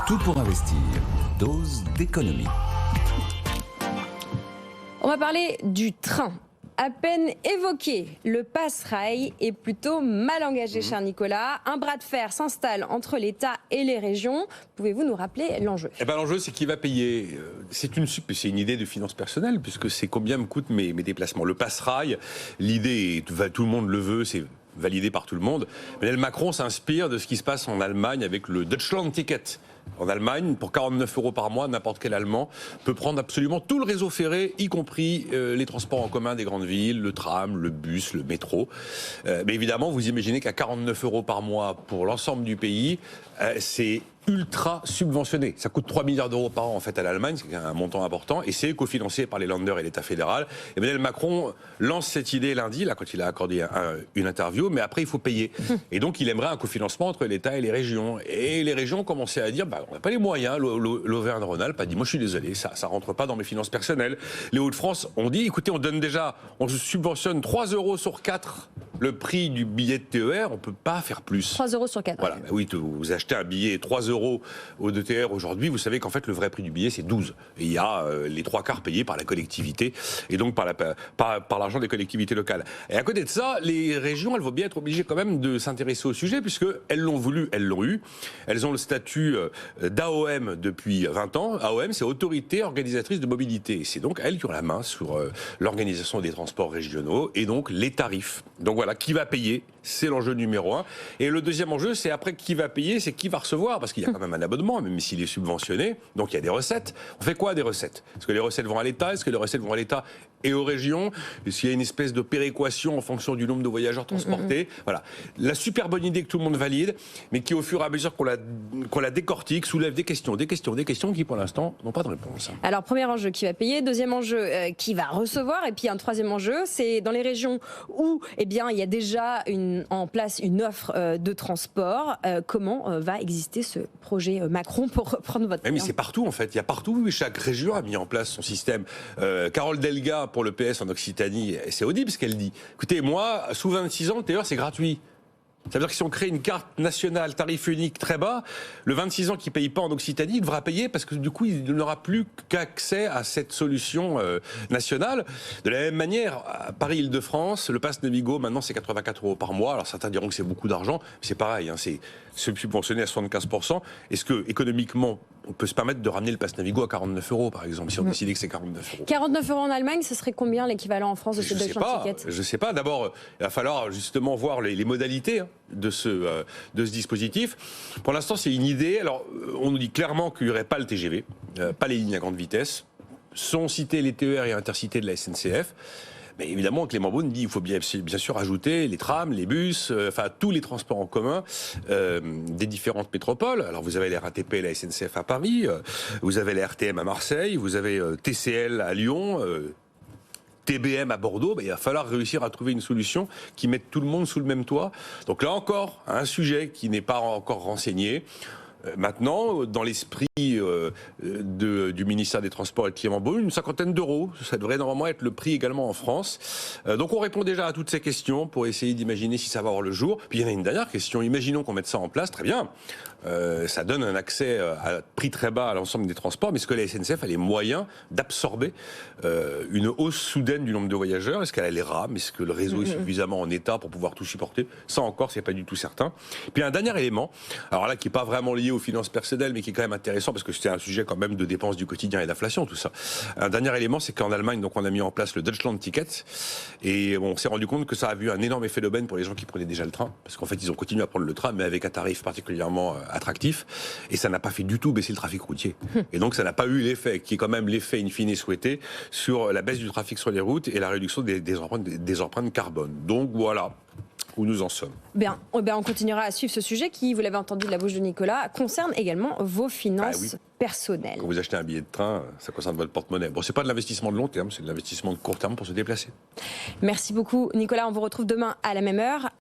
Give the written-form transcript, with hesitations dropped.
Tout pour investir. Dose d'économie. On va parler du train. À peine évoqué, le Pass-Rail est plutôt mal engagé, cher Nicolas. Un bras de fer s'installe entre l'État et les régions. Pouvez-vous nous rappeler l'enjeu ? L'enjeu, c'est qui va payer. C'est une idée de finance personnelle, puisque c'est combien me coûtent mes déplacements. Le Pass-Rail, l'idée, tout le monde le veut, c'est validé par tout le monde. Emmanuel Macron s'inspire de ce qui se passe en Allemagne avec le Deutschland Ticket. En Allemagne, pour 49 € par mois, n'importe quel Allemand peut prendre absolument tout le réseau ferré, y compris les transports en commun des grandes villes, le tram, le bus, le métro. Mais évidemment, vous imaginez qu'à 49 € par mois pour l'ensemble du pays, c'est ultra subventionné. Ça coûte 3 milliards d'euros par an en fait à l'Allemagne, c'est un montant important, et c'est cofinancé par les Länder et l'État fédéral. Emmanuel Macron lance cette idée lundi, là, quand il a accordé une interview, mais après il faut payer. Et donc il aimerait un cofinancement entre l'État et les régions. Et les régions ont commencé à dire, on n'a pas les moyens. L'Auvergne-Rhône-Alpes a dit, moi je suis désolé, ça rentre pas dans mes finances personnelles. Les Hauts-de-France ont dit, écoutez, on subventionne 3 € sur 4 le prix du billet de TER, on peut pas faire plus. 3 € sur 4. Voilà, oui, vous achetez un billet 3 € au DTR aujourd'hui, vous savez qu'en fait le vrai prix du billet c'est 12. Et il y a les 3/4 payés par la collectivité et donc par l'argent des collectivités locales. Et à côté de ça, les régions, elles vont bien être obligées quand même de s'intéresser au sujet puisqu'elles l'ont voulu, elles l'ont eu. Elles ont le statut d'AOM depuis 20 ans. AOM, c'est Autorité Organisatrice de Mobilité. C'est donc elles qui ont la main sur l'organisation des transports régionaux et donc les tarifs. Donc voilà, qui va payer ? C'est l'enjeu numéro 1. Et le deuxième enjeu, c'est après qui va payer, c'est qui va recevoir, parce qu'il y a quand même un abonnement, même s'il est subventionné. Donc il y a des recettes. On fait quoi des recettes ? Est-ce que les recettes vont à l'État ? Est-ce que les recettes vont à l'État et aux régions ? Est-ce qu'il y a une espèce de péréquation en fonction du nombre de voyageurs transportés ? Voilà. La super bonne idée que tout le monde valide, mais qui au fur et à mesure qu'on la décortique, soulève des questions qui pour l'instant n'ont pas de réponse. Alors premier enjeu, qui va payer ? Deuxième enjeu, qui va recevoir ? Et puis un troisième enjeu, c'est dans les régions où il y a déjà en place une offre de transport. Comment va exister ce projet Macron, pour reprendre votre terme ? Mais c'est partout en fait, il y a partout, chaque région a mis en place son système. Carole Delga pour le PS en Occitanie, c'est audible ce qu'elle dit. Écoutez, moi, sous 26 ans, le TER c'est gratuit. Ça veut dire que si on crée une carte nationale, tarif unique très bas, le 26 ans qui ne paye pas en Occitanie, il devra payer parce que du coup, il n'aura plus qu'accès à cette solution nationale. De la même manière, à Paris-Île-de-France, le pass Navigo, maintenant, c'est 84 € par mois. Alors certains diront que c'est beaucoup d'argent, mais c'est pareil, c'est subventionné à 75%. Est-ce que, économiquement, on peut se permettre de ramener le pass Navigo à 49 € par exemple, si on décidait que c'est 49 €. 49 € en Allemagne, ce serait combien l'équivalent en France de ce Deutschland Ticket ? Je ne sais pas. D'abord, il va falloir justement voir les modalités de ce dispositif. Pour l'instant, c'est une idée. Alors, on nous dit clairement qu'il n'y aurait pas le TGV, pas les lignes à grande vitesse. Sont cités les TER et intercités de la SNCF. Mais évidemment, Clément Beaune dit qu'il faut bien sûr ajouter les trams, les bus, tous les transports en commun des différentes métropoles. Alors vous avez la RATP et la SNCF à Paris, vous avez la RTM à Marseille, vous avez TCL à Lyon, TBM à Bordeaux. Il va falloir réussir à trouver une solution qui mette tout le monde sous le même toit. Donc là encore, un sujet qui n'est pas encore renseigné. Maintenant, dans l'esprit du ministère des Transports et de Clément Beaune, une 50aine d'euros. Ça devrait normalement être le prix également en France. Donc on répond déjà à toutes ces questions pour essayer d'imaginer si ça va avoir le jour. Puis il y en a une dernière question. Imaginons qu'on mette ça en place, très bien. Ça donne un accès à prix très bas à l'ensemble des transports, mais est-ce que la SNCF a les moyens d'absorber une hausse soudaine du nombre de voyageurs ? Est-ce qu'elle a les rames ? Est-ce que le réseau est suffisamment en état pour pouvoir tout supporter ? Ça encore, c'est pas du tout certain. Puis un dernier élément, alors là qui n'est pas vraiment lié aux finances personnelles, mais qui est quand même intéressant parce que c'est un sujet quand même de dépenses du quotidien et d'inflation, tout ça. Un dernier élément, c'est qu'en Allemagne, donc on a mis en place le Deutschland Ticket et on s'est rendu compte que ça a eu un énorme effet d'aubaine pour les gens qui prenaient déjà le train, parce qu'en fait ils ont continué à prendre le train, mais avec un tarif particulièrement attractif, et ça n'a pas fait du tout baisser le trafic routier. Et donc ça n'a pas eu l'effet, qui est quand même l'effet in fine souhaité, sur la baisse du trafic sur les routes et la réduction des empreintes carbone. Donc voilà où nous en sommes. Bien, on continuera à suivre ce sujet qui, vous l'avez entendu de la bouche de Nicolas, concerne également vos finances personnelles. Quand vous achetez un billet de train, ça concerne votre porte-monnaie. Bon, c'est pas de l'investissement de long terme, c'est de l'investissement de court terme pour se déplacer. Merci beaucoup Nicolas, on vous retrouve demain à la même heure.